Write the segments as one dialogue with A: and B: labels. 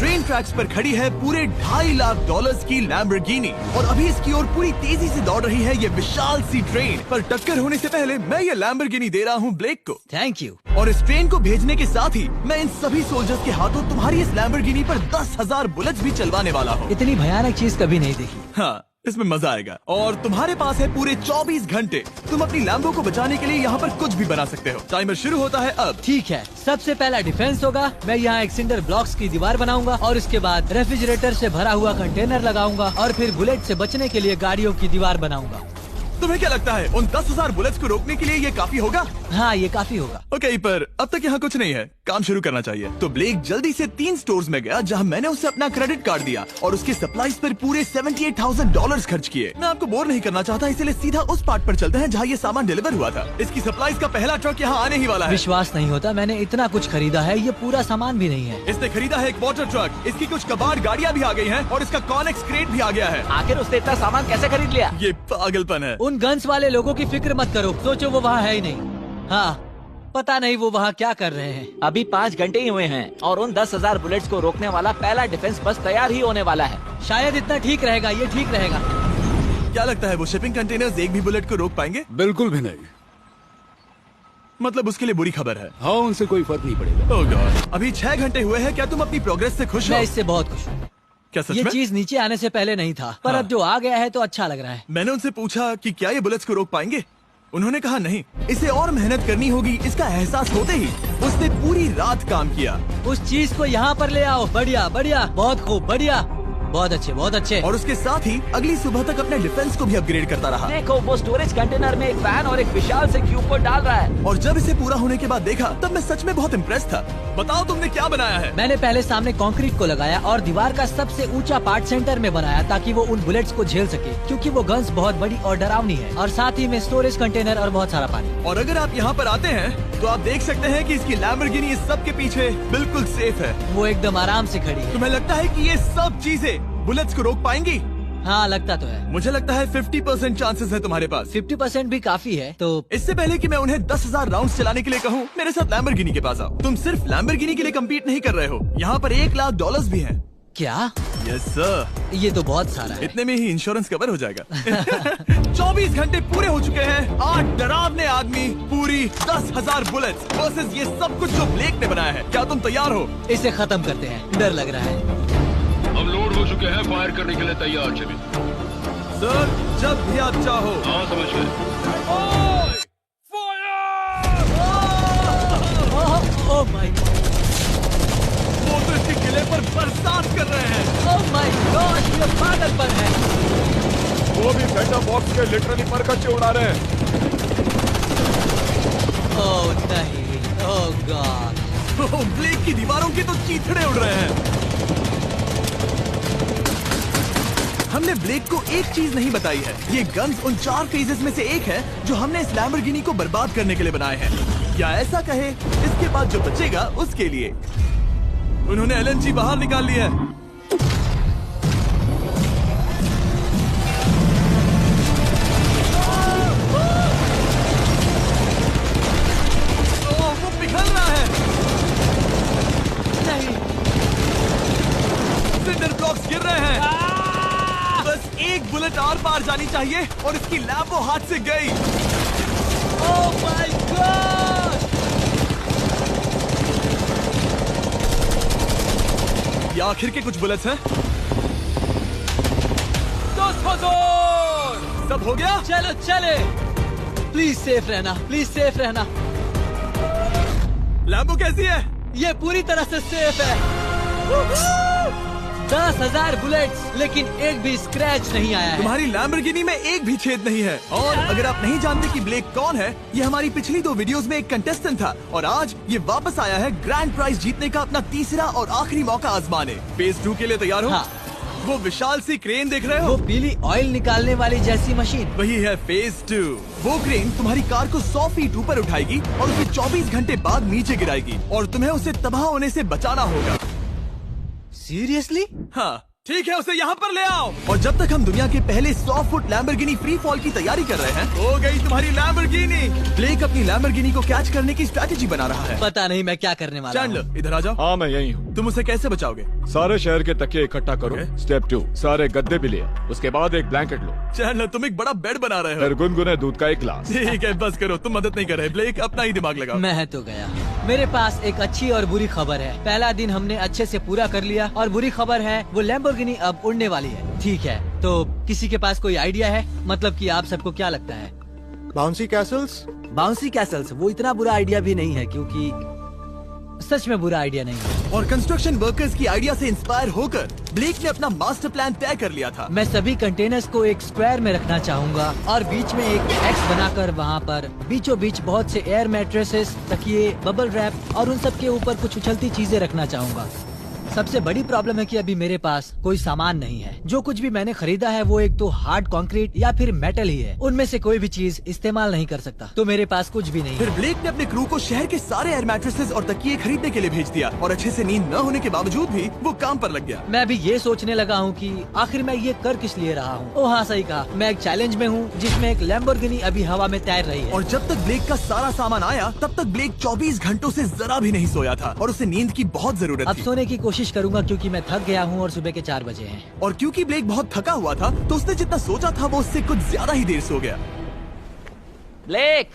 A: Train tracks पर खड़ी है पूरे $2.5 लाख की लैम्बोर्गिनी और अभी इसकी ओर पूरी तेजी से दौड़ रही है ये विशाल सी ट्रेन। पर टक्कर होने से पहले मैं ये लैम्बोर्गिनी दे रहा हूँ ब्लेक को।
B: Thank you.
A: और इस ट्रेन को भेजने के साथ ही मैं इन सभी सोल्जर्स के हाथों तुम्हारी इस लैम्बोर्गिनी पर 10,000 बुलेट्स भी चलवाने वाला हूँ।
B: इतनी भयानक चीज कभी नहीं देखी।
A: हाँ, इसमें मजा आएगा। और तुम्हारे पास है पूरे 24 घंटे। तुम अपनी लैम्बो को बचाने के लिए यहाँ पर कुछ भी बना सकते हो। टाइमर शुरू होता है अब।
B: ठीक है, सबसे पहला डिफेंस होगा। मैं यहाँ एक सिंडर ब्लॉक्स की दीवार बनाऊंगा और इसके बाद रेफ्रिजरेटर से भरा हुआ कंटेनर लगाऊंगा और फिर बुलेट से बचने के लिए गाड़ियों की दीवार बनाऊंगा।
A: तुम्हें क्या लगता है उन 10,000 बुलेट्स को रोकने के लिए ये काफी होगा?
B: हाँ, ये काफी होगा।
A: ओके, पर अब तक यहाँ कुछ नहीं है, काम शुरू करना चाहिए। तो ब्लेक जल्दी से 3 स्टोर्स में गया जहाँ मैंने उसे अपना क्रेडिट कार्ड दिया और उसके सप्लाईज पर पूरे $78,000 खर्च किए। मैं आपको बोर नहीं करना चाहता, इसलिए सीधा उस पार्ट पर चलते हैं जहाँ ये सामान डिलीवर हुआ था। इसकी सप्लाईज का पहला ट्रक यहाँ आने ही वाला है।
B: विश्वास नहीं होता, मैंने इतना कुछ खरीदा है, ये पूरा सामान भी नहीं है।
A: इसने खरीदा है एक वाटर ट्रक, इसकी कुछ कबाड़ गाड़ियाँ भी आ गई हैं और इसका कॉनेक्स क्रेट भी आ गया है।
B: आखिर उसने इतना सामान कैसे खरीद लिया?
A: ये पागलपन है।
B: उन गन्स वाले लोगों की फिक्र मत करो, सोचो वो वहाँ है ही नहीं। हाँ, पता नहीं वो वहाँ क्या कर रहे हैं।
C: अभी 5 घंटे ही हुए हैं और उन 10,000 बुलेट्स को रोकने वाला पहला डिफेंस बस तैयार ही होने वाला है।
B: शायद इतना ठीक रहेगा, ये ठीक रहेगा।
A: क्या लगता है वो शिपिंग कंटेनर्स एक भी बुलेट को रोक पाएंगे?
D: बिल्कुल भी नहीं।
A: मतलब उसके लिए बुरी खबर है।
D: हाँ, उनसे कोई फर्क नहीं पड़ेगा।
A: ओह गॉड, अभी 6 घंटे हुए हैं। क्या तुम अपनी प्रोग्रेस से खुश हो?
B: मैं इससे बहुत खुश हूँ।
A: क्या सच
B: ये
A: में?
B: चीज नीचे आने से पहले नहीं था, पर
A: हाँ।
B: अब जो आ गया है तो अच्छा लग रहा है।
A: मैंने उनसे पूछा कि क्या ये बुलेट्स को रोक पाएंगे। उन्होंने कहा नहीं, इसे और मेहनत करनी होगी। इसका एहसास होते ही उसने पूरी रात काम किया।
B: उस चीज को यहाँ पर ले आओ। बढ़िया बढ़िया, बहुत खूब, बढ़िया, बहुत अच्छे, बहुत अच्छे।
A: और उसके साथ ही अगली सुबह तक अपने डिफेंस को भी अपग्रेड करता रहा।
C: देखो, वो स्टोरेज कंटेनर में एक फैन और एक विशाल से क्यूब को डाल रहा है।
A: और जब इसे पूरा होने के बाद देखा तब मैं सच में बहुत इम्प्रेस था। बताओ तुमने क्या बनाया है?
B: मैंने पहले सामने कंक्रीट को लगाया और दीवार का सबसे ऊंचा पार्ट सेंटर में बनाया ताकि वो उन बुलेट्स को झेल सके, क्योंकि वो गन्स बहुत बड़ी और डरावनी है। और साथ ही में स्टोरेज कंटेनर और बहुत सारा पानी।
A: और अगर आप यहाँ पर आते हैं तो आप देख सकते हैं कि इसकी लैम्बोर्गिनी इस सब के पीछे बिल्कुल सेफ है।
B: वो एकदम आराम से खड़ी है।
A: तुम्हें लगता है कि ये सब चीजें बुलेट्स को रोक पाएंगी?
B: हाँ, लगता तो है।
A: मुझे लगता है 50% चांसेस है तुम्हारे पास।
B: 50% भी काफी है। तो
A: इससे पहले कि मैं उन्हें 10,000 राउंड्स चलाने के लिए कहूँ, मेरे साथ लैम्बोर्गिनी के पास आओ। तुम सिर्फ लैम्बोर्गिनी के लिए कम्पीट नहीं कर रहे हो, यहाँ पर $1 लाख भी हैं।
B: क्या?
A: Yes sir.
B: ये तो बहुत सारा है।
A: इतने में ही इंश्योरेंस कवर हो जाएगा। 24 घंटे पूरे हो चुके हैं। 8 डरावने आदमी, पूरी 10,000 बुलेट्स वर्सेस ये सब कुछ जो ब्लेक ने बनाया है। क्या तुम तैयार हो?
B: इसे खत्म करते हैं, डर लग रहा है।
E: हम लोड हो चुके हैं, फायर करने के लिए तैयार। चलिए
A: सर, जब भी आप चाहो।
E: हाँ, समझ गए।
B: ओह माय गॉड,
A: वो तो इसके किले पर बरसात कर रहे हैं।
B: ओह माय गॉड, ये पागलपन है।
D: वो भी सेटअप बॉक्स के लिटरली पर कच्चे उड़ा रहे हैं।
B: ओह नहीं, ओह गॉड।
A: ब्लेक की दीवारों के तो चीथड़े उड़ रहे हैं। हमने ब्लेक को एक चीज नहीं बताई है, ये गन्स उन 4 फेजेस में से एक है जो हमने इस लैम्बोर्गिनी को बर्बाद करने के लिए बनाए हैं। या ऐसा कहे, इसके बाद जो बचेगा उसके लिए। उन्होंने LNG बाहर निकाल लिया है। वो पिघल रहा है।
B: नहीं,
A: सिंडर ब्लॉक्स गिर रहे हैं। बस एक बुलेट आर पार जानी चाहिए और इसकी लैम्बो हाथ से गई।
B: Oh my God.
A: ये आखिर के कुछ बुलेट्स हैं। सब हो गया?
B: चलो चले। प्लीज सेफ रहना, प्लीज सेफ रहना।
A: लैम्बो कैसी है?
B: ये पूरी तरह से सेफ है। 10,000 बुलेट्स, लेकिन एक भी स्क्रैच नहीं आया है।
A: तुम्हारी लैम्बोर्गिनी में एक भी छेद नहीं है। और अगर आप नहीं जानते कि ब्लेक कौन है, ये हमारी पिछली 2 वीडियोस में एक कंटेस्टेंट था और आज ये वापस आया है ग्रैंड प्राइज जीतने का अपना तीसरा और आखिरी मौका आजमाने। फेज 2 के लिए तैयार हो?
B: हाँ।
A: वो विशाल सी क्रेन देख रहे
B: वो
A: हो?
B: पीली ऑयल निकालने वाली जैसी मशीन।
A: वही है फेज 2। वो क्रेन तुम्हारी कार को 100 फीट ऊपर उठाएगी और उसे 24 घंटे बाद नीचे गिराएगी और तुम्हें उसे तबाह होने से बचाना होगा।
B: सीरियसली?
A: हाँ, ठीक है, उसे यहाँ पर ले आओ। और जब तक हम दुनिया के पहले 100 फुट लैम्बोर्गिनी फ्री फॉल की तैयारी कर रहे हैं, हो गई तुम्हारी लैम्बोर्गिनी। ब्लेक अपनी लैम्बोर्गिनी को कैच करने की स्ट्रैटेजी बना रहा है।
B: पता नहीं मैं क्या करने वाला हूँ।
A: चैंडलर इधर आ जाओ।
D: हाँ मैं यही हूँ।
A: तुम उसे कैसे बचाओगे?
D: सारे शहर के तकिए इकट्ठा करो।
A: Okay.
D: स्टेप 2, सारे गद्दे भी ले आओ। उसके बाद एक ब्लैंकेट लो।
A: चैंडलर तुम एक बड़ा बेड बना रहे हो।
D: फिर गुनगुने दूध का एक गिलास।
A: ठीक है, बस करो, तुम मदद नहीं कर रहे। ब्लेक अपना ही दिमाग लगाओ।
B: मैं तो गया। मेरे पास एक अच्छी और बुरी खबर है। पहला दिन हमने अच्छे से पूरा कर लिया और बुरी खबर है वो लैम्बोर्गिनी अब उड़ने वाली है। ठीक है, तो किसी के पास कोई आइडिया है? मतलब कि आप सबको क्या लगता है?
F: Bouncy Castle's?
B: बाउंसी कैसल्स वो इतना बुरा आइडिया भी नहीं है, क्योंकि सच में बुरा आइडिया नहीं है।
A: और कंस्ट्रक्शन वर्कर्स की आइडिया से इंस्पायर होकर ब्लेक ने अपना मास्टर प्लान तय कर लिया था।
B: मैं सभी कंटेनर्स को एक स्क्वायर में रखना चाहूंगा और बीच में एक एक्स बनाकर वहाँ पर बीचों बीच बहुत से एयर मैट्रेसेस, तकिए, बबल रैप और उन सब के ऊपर कुछ उछलती चीजें रखना चाहूंगा। सबसे बड़ी प्रॉब्लम है कि अभी मेरे पास कोई सामान नहीं है। जो कुछ भी मैंने खरीदा है वो एक तो हार्ड कंक्रीट या फिर मेटल ही है। उनमें से कोई भी चीज इस्तेमाल नहीं कर सकता, तो मेरे पास कुछ भी नहीं
A: फिर
B: है।
A: ब्लेक ने अपने क्रू को शहर के सारे एयर मैट्रेसेस और तकिए खरीदने के लिए भेज दिया और अच्छे से नींद न होने के बावजूद भी वो काम पर लग गया।
B: मैं अभी ये सोचने लगा हूँ कि आखिर मैं ये कर किस लिए रहा हूँ। ओह हाँ, सही कहा, मैं एक चैलेंज में हूँ जिसमें एक लैम्बोर्गिनी अभी हवा में तैर रही है।
A: और जब तक ब्लेक का सारा सामान आया तब तक ब्लेक 24 घंटों से जरा भी नहीं सोया था और उसे नींद की बहुत जरूरत
B: अब
A: थी।
B: सोने की कोशिश करूंगा क्योंकि मैं थक गया हूँ और सुबह के 4 बजे हैं।
A: और क्योंकि ब्लेक बहुत थका हुआ था तो उसने जितना सोचा था वो उससे कुछ ज्यादा ही देर सो गया।
C: ब्लेक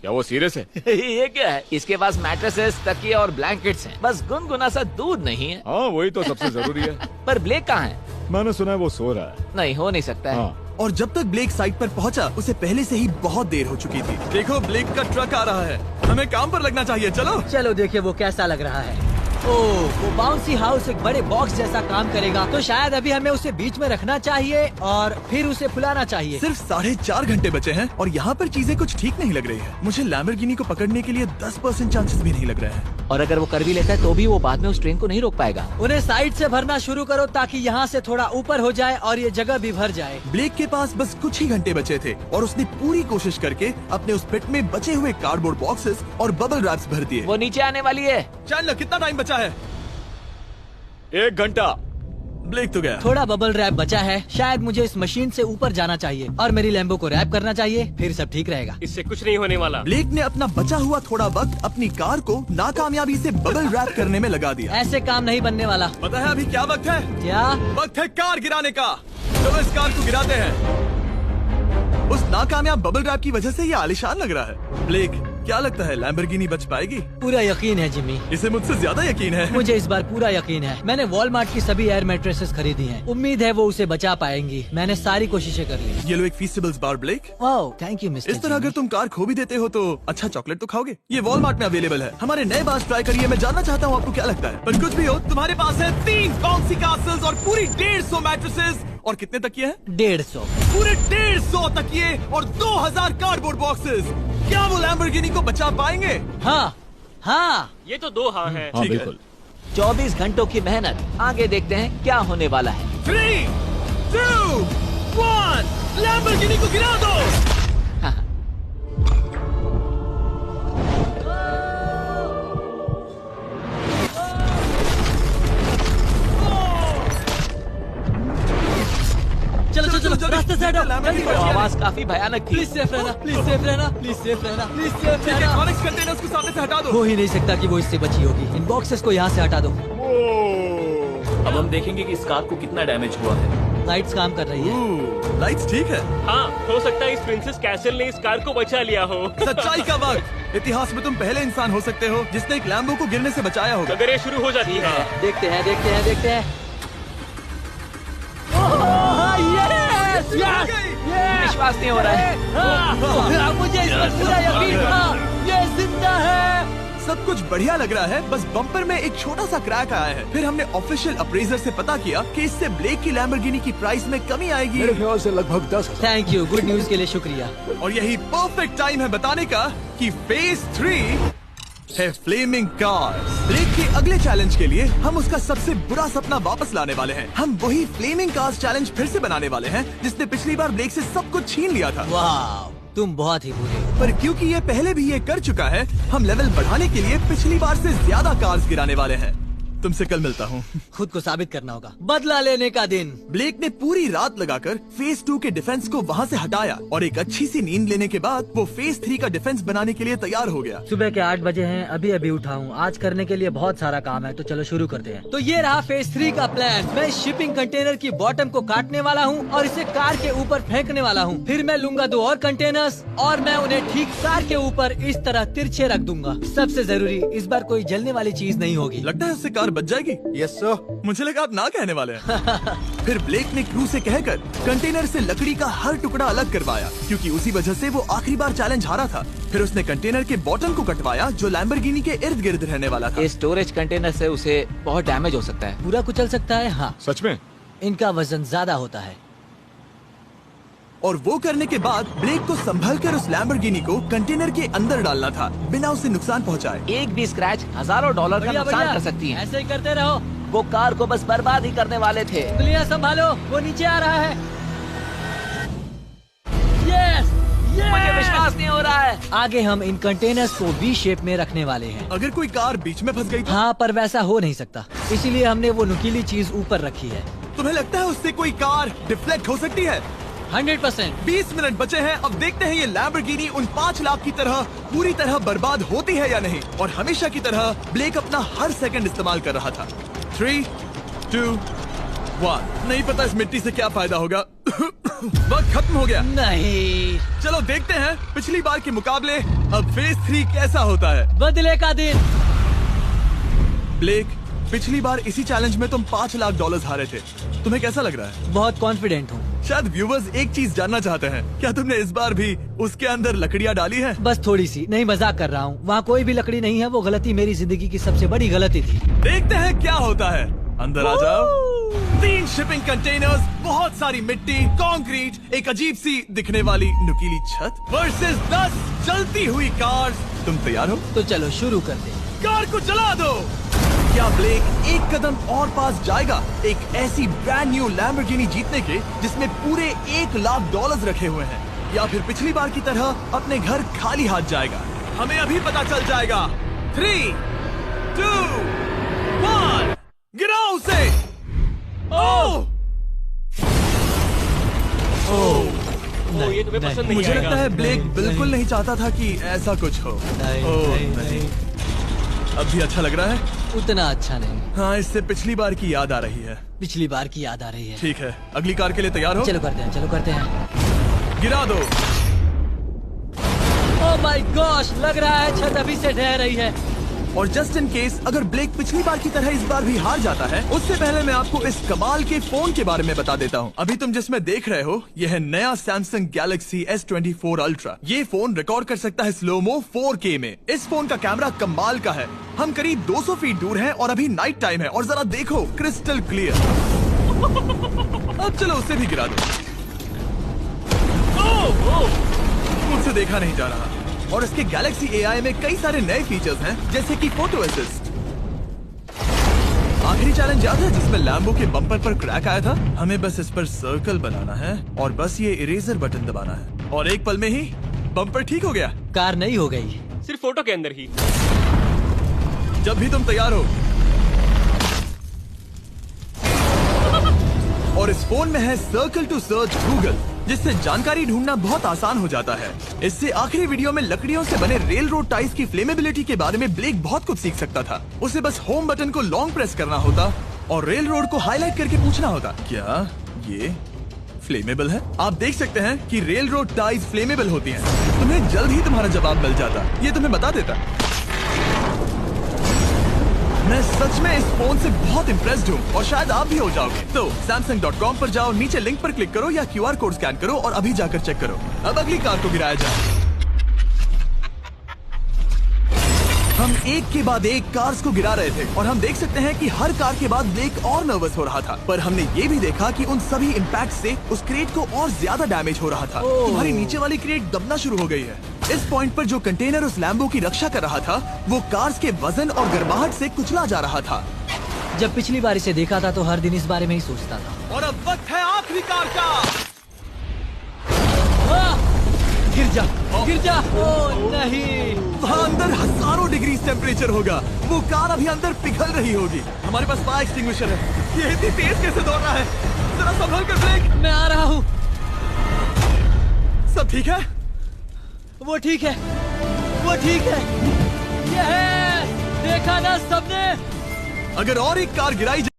D: क्या वो सीरियस है?
C: ये क्या है? इसके पास मैट्रेसेस, तकिए और ब्लैंकेट्स हैं। बस गुनगुना सा दूध नहीं है।
D: हाँ वही तो सबसे जरूरी है।
C: पर ब्लेक कहाँ है?
D: मैंने सुना है वो सो रहा है।
C: नहीं, हो नहीं सकता है।
D: हाँ
A: और जब तक ब्लेक साइट पर पहुंचा उसे पहले से ही बहुत देर हो चुकी थी। देखो ब्लेक का ट्रक आ रहा है, हमें काम पर लगना चाहिए। चलो
B: चलो देखिए वो कैसा लग रहा है। ओह, वो बाउंसी हाउस एक बड़े बॉक्स जैसा काम करेगा, तो शायद अभी हमें उसे बीच में रखना चाहिए और फिर उसे फुलाना चाहिए।
A: सिर्फ 4.5 घंटे बचे हैं और यहाँ पर चीजें कुछ ठीक नहीं लग रही है। मुझे लैम्बोर्गिनी को पकड़ने के लिए 10% चांसेस भी नहीं लग रहे हैं।
C: और अगर वो कर भी लेता है तो भी वो बाद में उस ट्रेन को नहीं रोक पाएगा।
B: उन्हें साइड से भरना शुरू करो ताकि यहाँ से थोड़ा ऊपर हो जाए और ये जगह भी भर जाए।
A: ब्लेक के पास बस कुछ ही घंटे बचे थे और उसने पूरी कोशिश करके अपने उस पिट में बचे हुए कार्डबोर्ड बॉक्सेस और बबल रैप्स भर दिए।
C: वो नीचे आने वाली है।
A: चैंडलर कितना टाइम बचा है?
D: 1 घंटा।
A: ब्लेक तो गया।
B: थोड़ा बबल रैप बचा है। शायद मुझे इस मशीन से ऊपर जाना चाहिए और मेरी लैम्बो को रैप करना चाहिए, फिर सब ठीक रहेगा।
G: इससे कुछ नहीं होने वाला।
A: ब्लेक ने अपना बचा हुआ थोड़ा वक्त अपनी कार को नाकामयाबी से बबल रैप करने में लगा दिया।
B: ऐसे काम नहीं बनने वाला।
A: पता है अभी क्या वक्त है?
B: क्या?
A: वक्त है कार गिराने का। चलो इस कार को गिराते हैं। उस नाकामयाब बबल रैप की वजह से ये आलिशान लग रहा है। ब्लेक क्या लगता है लैम्बोर्गिनी बच पाएगी?
B: पूरा यकीन है जिमी,
A: इसे मुझसे ज्यादा यकीन है।
B: मुझे इस बार पूरा यकीन है। मैंने वॉलमार्ट की सभी एयर मैट्रेसेस खरीदी हैं। उम्मीद है वो उसे बचा पाएंगी। मैंने सारी कोशिशें कर ली।
A: ये लो एक Feastables bar Blake.
B: Oh thank you mister.
A: इस तरह अगर तुम कार खो भी देते हो तो अच्छा चॉकलेट तो खाओगे। ये वॉलमार्ट में अवेलेबल है। हमारे नए बार ट्राई करिए। मैं जानना चाहता हूँ आपको क्या लगता है। पर कुछ भी हो, तुम्हारे पास है 3 बाउंसी कासल्स और पूरी 150 मैट्रेसेस और कितने तकिए हैं?
B: 150।
A: पूरे 150 तकिए और 2000 कार्डबोर्ड बॉक्सेस। क्या वो लैम्बोर्गिनी को बचा पाएंगे?
B: हाँ हाँ।
G: ये तो 2 हाँ है।
D: हाँ
A: ठीक है।
D: बिल्कुल।
C: 24 घंटों की मेहनत, आगे देखते हैं क्या होने वाला है।
A: 3, 2, 1 लैम्बोर्गिनी को गिरा दो।
B: चलो चलो चलो, रास्ते से हटो। जल्दी
C: वो
B: करो।
C: आवाज काफी भयानक थी।
B: प्लीज सेफ रहना, प्लीज सेफ रहना, प्लीज सेफ रहना, प्लीज सेफ रहना।
A: इलेक्ट्रॉनिक्स कंटेनर्स को सामने से हटा दो।
B: हो ही नहीं सकता कि वो इससे बची होगी। इन बॉक्सेस को यहाँ से हटा दो।
H: अब हम देखेंगे कि इस कार को कितना डैमेज हुआ है।
B: लाइट्स काम कर रही है।
A: लाइट्स ठीक है।
G: हाँ, हो सकता है इस प्रिंसेस कैसल ने इस कार को बचा लिया हो।
A: सच्चाई का वक्त। इतिहास में तुम पहले इंसान हो सकते हो जिसने एक लैम्बो को गिरने से बचाया होगा।
G: अगर ये शुरू हो जाती है।
B: देखते हैं देखते हैं देखते हैं। यस यस
C: विश्वास नहीं हो रहा है।
B: मुझे इस पर पूरा यकीन था। ये जिंदा है।
A: सब कुछ बढ़िया लग रहा है, बस बम्पर में एक छोटा सा क्रैक आया है। फिर हमने ऑफिशियल अप्रेजर से पता किया कि इससे ब्लेक की लैम्बोर्गिनी की प्राइस में कमी आएगी।
F: मेरे ख्याल से लगभग 10।
B: थैंक यू, गुड न्यूज के लिए शुक्रिया।
A: और यही परफेक्ट टाइम है बताने का कि फेज 3 है फ्लेमिंग कार्स। ब्लेक के अगले चैलेंज के लिए हम उसका सबसे बुरा सपना वापस लाने वाले हैं। हम वही फ्लेमिंग कार्स चैलेंज फिर से बनाने वाले हैं जिसने पिछली बार ब्लेक से सब कुछ छीन लिया था।
B: वाह, तुम बहुत ही बुरे हो।
A: पर क्योंकि ये पहले भी ये कर चुका है, हम लेवल बढ़ाने के लिए पिछली बार से ज्यादा कार्स गिराने वाले हैं। तुमसे कल मिलता हूँ।
B: खुद को साबित करना होगा। बदला लेने का दिन।
A: ब्लेक ने पूरी रात लगाकर फेज 2 के डिफेंस को वहाँ से हटाया और एक अच्छी सी नींद लेने के बाद वो फेज 3 का डिफेंस बनाने के लिए तैयार हो गया।
B: सुबह के 8 बजे हैं, अभी उठा हूँ। आज करने के लिए बहुत सारा काम है, तो चलो शुरू करते हैं। तो ये रहा फेज 3 का प्लान। मैं शिपिंग कंटेनर की बॉटम को काटने वाला हूँ और इसे कार के ऊपर फेंकने वाला हूँ। फिर मैं लूंगा 2 और कंटेनर्स और मैं उन्हें ठीक कार के ऊपर इस तरह तिरछे रख दूंगा। सबसे जरूरी, इस बार कोई जलने वाली चीज नहीं होगी।
A: लगता है उससे कार बच जाएगी।
F: Yes sir.
A: मुझे लगा आप ना कहने वाले हैं। फिर ब्लेक ने क्रू से कहकर कंटेनर से लकड़ी का हर टुकड़ा अलग करवाया, क्योंकि उसी वजह से वो आखिरी बार चैलेंज हारा था। फिर उसने कंटेनर के बॉटम को कटवाया जो लैम्बोर्गिनी के इर्द गिर्द रहने वाला था।
C: ये स्टोरेज कंटेनर से उसे बहुत डैमेज हो सकता है।
B: पूरा कुचल सकता है। हाँ,
D: सच में?
B: इनका वजन ज्यादा होता है।
A: और वो करने के बाद ब्लेक को संभल कर उस लैम्बोर्गिनी को कंटेनर के अंदर डालना था बिना उसे नुकसान पहुंचाए।
C: एक भी स्क्रैच हजारों डॉलर का नुकसान कर सकती है।
B: ऐसे ही करते रहो।
C: वो कार को बस बर्बाद ही करने वाले थे।
B: उंगलियां संभालो, वो नीचे आ रहा है। यस,
C: मुझे विश्वास नहीं हो रहा है।
B: आगे हम इन कंटेनर्स को वी शेप में रखने वाले हैं।
A: अगर कोई कार बीच में फंस गई तो
B: हाँ, पर वैसा हो नहीं सकता, इसीलिए हमने वो नुकीली चीज ऊपर रखी है।
A: तुम्हें लगता है उससे कोई कार डिफ्लेक्ट हो सकती है?
B: 100%।
A: 20 मिनट बचे हैं। अब देखते हैं ये लैम्बोर्गिनी उन 5 लाख की तरह पूरी तरह बर्बाद होती है या नहीं। और हमेशा की तरह ब्लेक अपना हर सेकंड इस्तेमाल कर रहा था। 3, 2, 1। नहीं पता इस मिट्टी से क्या फायदा होगा। वक्त खत्म हो गया।
B: नहीं,
A: चलो देखते हैं पिछली बार के मुकाबले अब फेज 3 कैसा होता है।
B: बदले का दिन।
A: ब्लेक, पिछली बार इसी चैलेंज में तुम $5 लाख हारे थे। तुम्हें कैसा लग रहा है?
B: बहुत कॉन्फिडेंट हूँ।
A: शायद व्यूवर्स एक चीज जानना चाहते हैं, क्या तुमने इस बार भी उसके अंदर लकड़ियाँ डाली हैं?
B: बस थोड़ी सी, नहीं मजाक कर रहा हूँ। वहाँ कोई भी लकड़ी नहीं है। वो गलती मेरी जिंदगी की सबसे बड़ी गलती थी।
A: देखते हैं क्या होता है। अंदर आ जाओ। 3 शिपिंग कंटेनर्स, बहुत सारी मिट्टी, कंक्रीट, एक अजीब सी दिखने वाली नुकीली छत वर्सेस 10 जलती हुई कार्स। तुम तैयार हो?
B: तो चलो शुरू कर दे।
A: कार को जला दो। क्या ब्लेक एक कदम और पास जाएगा एक ऐसी ब्रांड न्यू लैम्बोर्गिनी जीतने के जिसमें पूरे $1 लाख रखे हुए हैं, या फिर पिछली बार की तरह अपने घर खाली हाथ जाएगा? हमें अभी पता चल जाएगा। 3, 2, 1, गिराओ उसे। ओह
G: ओ, ये तुम्हें पसंद नहीं
A: मुझे
G: आएगा।
A: लगता है ब्लेक बिल्कुल नहीं चाहता था कि ऐसा कुछ हो। ओह, नहीं। अब भी अच्छा लग रहा है?
B: उतना अच्छा नहीं।
A: हाँ, इससे पिछली बार की याद आ रही है।
B: पिछली बार की याद आ रही है।
A: ठीक है, अगली कार के लिए तैयार हो?
B: चलो करते हैं।
A: गिरा दो।
B: ओह माय गॉश, लग रहा है छत अभी से ढह रही है।
A: और जस्ट इन केस अगर ब्लेक पिछली बार की तरह इस बार भी हार जाता है, उससे पहले मैं आपको इस कमाल के फोन के बारे में बता देता हूँ। अभी तुम जिसमें देख रहे हो, यह है नया सैमसंग गैलेक्सी S24 अल्ट्रा। ये फोन रिकॉर्ड कर सकता है स्लोमो 4K में। इस फोन का कैमरा कमाल का है। हम करीब 200 फीट दूर हैं और अभी नाइट टाइम है और जरा देखो, क्रिस्टल क्लियर। अब चलो उसे भी गिरा दो। मुझसे देखा नहीं जा रहा। और इसके गैलेक्सी AI में कई सारे नए फीचर्स हैं, जैसे कि फोटो असिस्ट। आखिरी चैलेंज याद है जिसमें लैम्बो के बम्पर पर क्रैक आया था? हमें बस इस पर सर्कल बनाना है और बस ये इरेजर बटन दबाना है और एक पल में ही बम्पर ठीक हो गया।
B: कार नई हो गई।
G: सिर्फ फोटो के अंदर ही।
A: जब भी तुम तैयार हो। और इस फोन में है सर्कल टू सर्च गूगल, जिससे जानकारी ढूंढना बहुत आसान हो जाता है। इससे आखिरी वीडियो में लकड़ियों से बने रेल रोड टाइज की फ्लेमेबिलिटी के बारे में ब्लेक बहुत कुछ सीख सकता था। उसे बस होम बटन को लॉन्ग प्रेस करना होता और रेल रोड को हाईलाइट करके पूछना होता, क्या ये फ्लेमेबल है? आप देख सकते हैं कि रेल रोड टाइज फ्लेमेबल होती हैं। तुम्हें जल्द ही तुम्हारा जवाब मिल जाता। ये तुम्हें बता देता। मैं सच में इस फोन से बहुत इम्प्रेस्ड हूँ और शायद आप भी हो जाओगे। तो Samsung.com पर जाओ, नीचे लिंक पर क्लिक करो या QR कोड स्कैन करो और अभी जाकर चेक करो। अब अगली कार को गिराया जाए। हम एक के बाद एक कार्स को गिरा रहे थे और हम देख सकते हैं कि हर कार के बाद ब्लेक और नर्वस हो रहा था, पर हमने ये भी देखा कि उन सभी इम्पैक्ट से उस क्रेट को और ज्यादा डैमेज हो रहा था। तुम्हारी नीचे वाली क्रेट दबना शुरू हो गई है। इस पॉइंट पर जो कंटेनर उस लैम्बो की रक्षा कर रहा था, वो कार्स के वजन और गर्माहट से कुचला जा रहा था।
B: जब पिछली बार इसे देखा था तो हर दिन इस बारे में ही सोचता था।
A: और अब वक्त है आखिरी कार का।
B: गिर जा गिर जा। ओ नहीं।
A: वहाँ अंदर हजारों डिग्री टेम्परेचर होगा। वो कार अभी अंदर पिघल रही होगी। हमारे पास फायर एक्सटिंग्विशर है। ये इतनी तेज कैसे दौड़ रहा है? जरा संभल कर ब्रेक।
B: मैं आ रहा हूँ।
A: सब ठीक है?
B: वो ठीक है, वो ठीक है। ये है, देखा ना सबने।
A: अगर और एक कार गिराई